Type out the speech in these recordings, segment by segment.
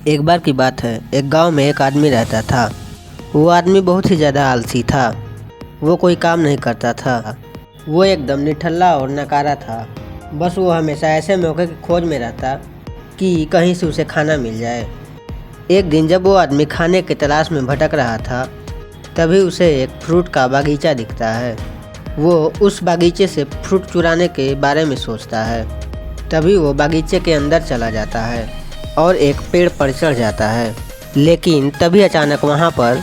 एक बार की बात है, एक गांव में एक आदमी रहता था। वो आदमी बहुत ही ज़्यादा आलसी था। वो कोई काम नहीं करता था। वो एकदम निठल्ला और नकारा था। बस वो हमेशा ऐसे मौके की खोज में रहता कि कहीं से उसे खाना मिल जाए। एक दिन जब वो आदमी खाने की तलाश में भटक रहा था, तभी उसे एक फ्रूट का बागीचा दिखता है। वो उस बागीचे से फ्रूट चुराने के बारे में सोचता है। तभी वो बागीचे के अंदर चला जाता है और एक पेड़ पर चढ़ जाता है। लेकिन तभी अचानक वहाँ पर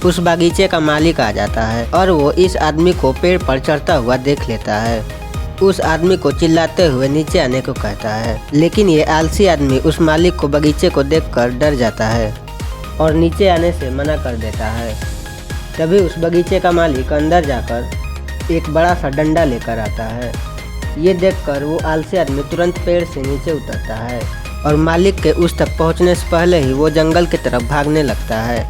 उस बागीचे का मालिक आ जाता है और वो इस आदमी को पेड़ पर चढ़ता हुआ देख लेता है। उस आदमी को चिल्लाते हुए नीचे आने को कहता है, लेकिन ये आलसी आदमी उस मालिक को बगीचे को देखकर डर जाता है और नीचे आने से मना कर देता है। तभी उस बगीचे का मालिक अंदर जाकर एक बड़ा सा डंडा लेकर आता है। ये देखकर वो आलसी आदमी तुरंत पेड़ से नीचे उतरता है और मालिक के उस तक पहुंचने से पहले ही वो जंगल की तरफ भागने लगता है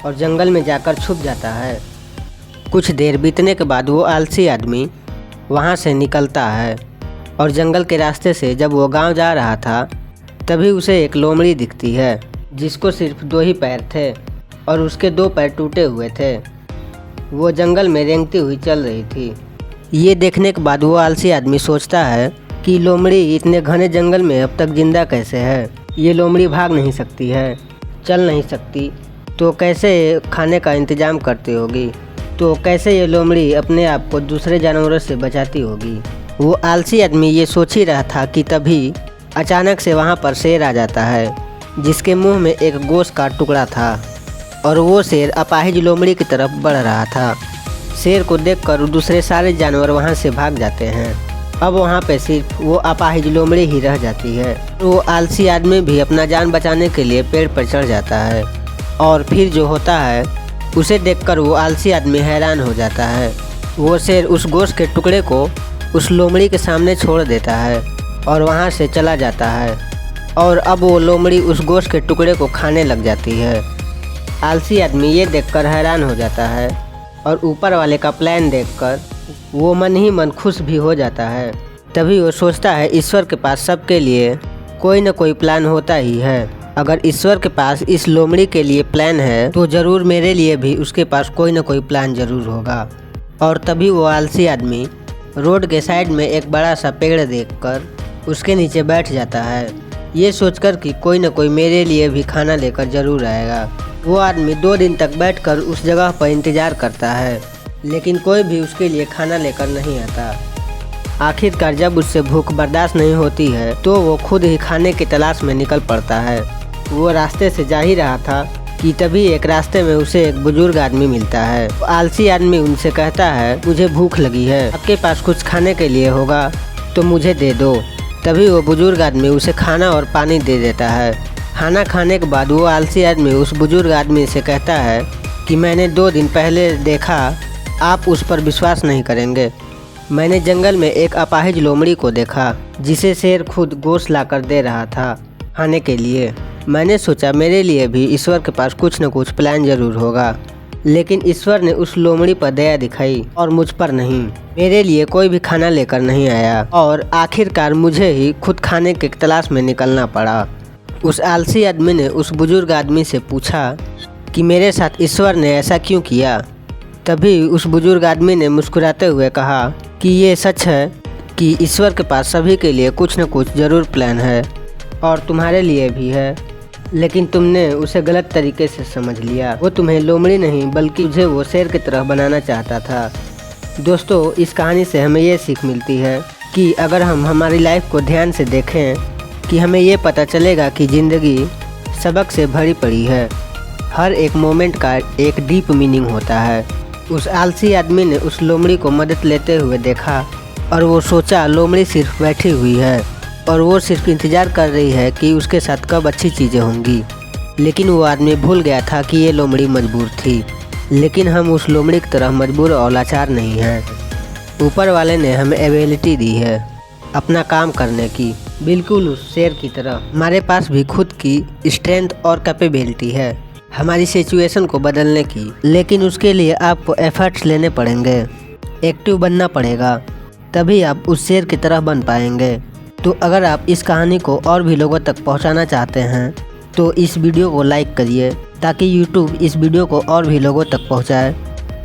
और जंगल में जाकर छुप जाता है। कुछ देर बीतने के बाद वो आलसी आदमी वहाँ से निकलता है और जंगल के रास्ते से जब वो गांव जा रहा था, तभी उसे एक लोमड़ी दिखती है जिसको सिर्फ 2 ही पैर थे और उसके 2 पैर टूटे हुए थे। वो जंगल में रेंगती हुई चल रही थी। ये देखने के बाद वो आलसी आदमी सोचता है कि लोमड़ी इतने घने जंगल में अब तक जिंदा कैसे है। ये लोमड़ी भाग नहीं सकती है, चल नहीं सकती, तो कैसे खाने का इंतज़ाम करती होगी, तो कैसे ये लोमड़ी अपने आप को दूसरे जानवरों से बचाती होगी। वो आलसी आदमी ये सोच ही रहा था कि तभी अचानक से वहाँ पर शेर आ जाता है, जिसके मुंह में एक गोश्त का टुकड़ा था और वो शेर अपाहिज लोमड़ी की तरफ बढ़ रहा था। शेर को देखकर दूसरे सारे जानवर वहाँ से भाग जाते हैं। अब वहाँ पे सिर्फ वो अपाहिज लोमड़ी ही रह जाती है। वो आलसी आदमी भी अपना जान बचाने के लिए पेड़ पर चढ़ जाता है और फिर जो होता है उसे देखकर वो आलसी आदमी हैरान हो जाता है। वो शेर उस गोश्त के टुकड़े को उस लोमड़ी के सामने छोड़ देता है और वहाँ से चला जाता है और अब वो लोमड़ी उस गोश्त के टुकड़े को खाने लग जाती है। आलसी आदमी ये देखकर हैरान हो जाता है और ऊपर वाले का प्लान देखकर वो मन ही मन खुश भी हो जाता है। तभी वो सोचता है ईश्वर के पास सबके लिए कोई न कोई प्लान होता ही है। अगर ईश्वर के पास इस लोमड़ी के लिए प्लान है तो ज़रूर मेरे लिए भी उसके पास कोई न कोई प्लान ज़रूर होगा। और तभी वो आलसी आदमी रोड के साइड में एक बड़ा सा पेड़ देखकर उसके नीचे बैठ जाता है, ये सोचकर कि कोई न कोई मेरे लिए भी खाना लेकर ज़रूर आएगा। वो आदमी 2 दिन तक बैठकर उस जगह पर इंतज़ार करता है, लेकिन कोई भी उसके लिए खाना लेकर नहीं आता। आखिरकार जब उससे भूख बर्दाश्त नहीं होती है तो वो खुद ही खाने की तलाश में निकल पड़ता है। वो रास्ते से जा ही रहा था कि तभी एक रास्ते में उसे एक बुजुर्ग आदमी मिलता है। तो आलसी आदमी उनसे कहता है, मुझे भूख लगी है, आपके पास कुछ खाने के लिए होगा तो मुझे दे दो। तभी वो बुजुर्ग आदमी उसे खाना और पानी दे देता है। खाना खाने के बाद वो आलसी आदमी उस बुजुर्ग आदमी से कहता है कि मैंने 2 दिन पहले देखा, आप उस पर विश्वास नहीं करेंगे। मैंने जंगल में एक अपाहिज लोमड़ी को देखा जिसे शेर खुद गोश्त लाकर दे रहा था खाने के लिए। मैंने सोचा मेरे लिए भी ईश्वर के पास कुछ न कुछ प्लान ज़रूर होगा, लेकिन ईश्वर ने उस लोमड़ी पर दया दिखाई और मुझ पर नहीं। मेरे लिए कोई भी खाना लेकर नहीं आया और आखिरकार मुझे ही खुद खाने की तलाश में निकलना पड़ा। उस आलसी आदमी ने उस बुजुर्ग आदमी से पूछा कि मेरे साथ ईश्वर ने ऐसा क्यों किया। तभी उस बुजुर्ग आदमी ने मुस्कुराते हुए कहा कि ये सच है कि ईश्वर के पास सभी के लिए कुछ न कुछ ज़रूर प्लान है और तुम्हारे लिए भी है, लेकिन तुमने उसे गलत तरीके से समझ लिया। वो तुम्हें लोमड़ी नहीं बल्कि तुझे वो शेर की तरह बनाना चाहता था। दोस्तों, इस कहानी से हमें ये सीख मिलती है कि अगर हम हमारी लाइफ को ध्यान से देखें कि हमें ये पता चलेगा कि ज़िंदगी सबक से भरी पड़ी है। हर एक मोमेंट का एक डीप मीनिंग होता है। उस आलसी आदमी ने उस लोमड़ी को मदद लेते हुए देखा और वो सोचा लोमड़ी सिर्फ बैठी हुई है और वो सिर्फ इंतज़ार कर रही है कि उसके साथ कब अच्छी चीज़ें होंगी। लेकिन वो आदमी भूल गया था कि ये लोमड़ी मजबूर थी, लेकिन हम उस लोमड़ी की तरह मजबूर और लाचार नहीं हैं। ऊपर वाले ने हमें एबिलिटी दी है अपना काम करने की, बिल्कुल उस शेर की तरह हमारे पास भी खुद की स्ट्रेंथ और कैपेबिलिटी है हमारी सिचुएशन को बदलने की। लेकिन उसके लिए आपको एफर्ट्स लेने पड़ेंगे, एक्टिव बनना पड़ेगा, तभी आप उस शेर की तरह बन पाएंगे। तो अगर आप इस कहानी को और भी लोगों तक पहुंचाना चाहते हैं तो इस वीडियो को लाइक करिए ताकि YouTube इस वीडियो को और भी लोगों तक पहुंचाए।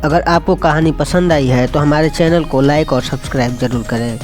अगर आपको कहानी पसंद आई है तो हमारे चैनल को लाइक और सब्सक्राइब ज़रूर करें।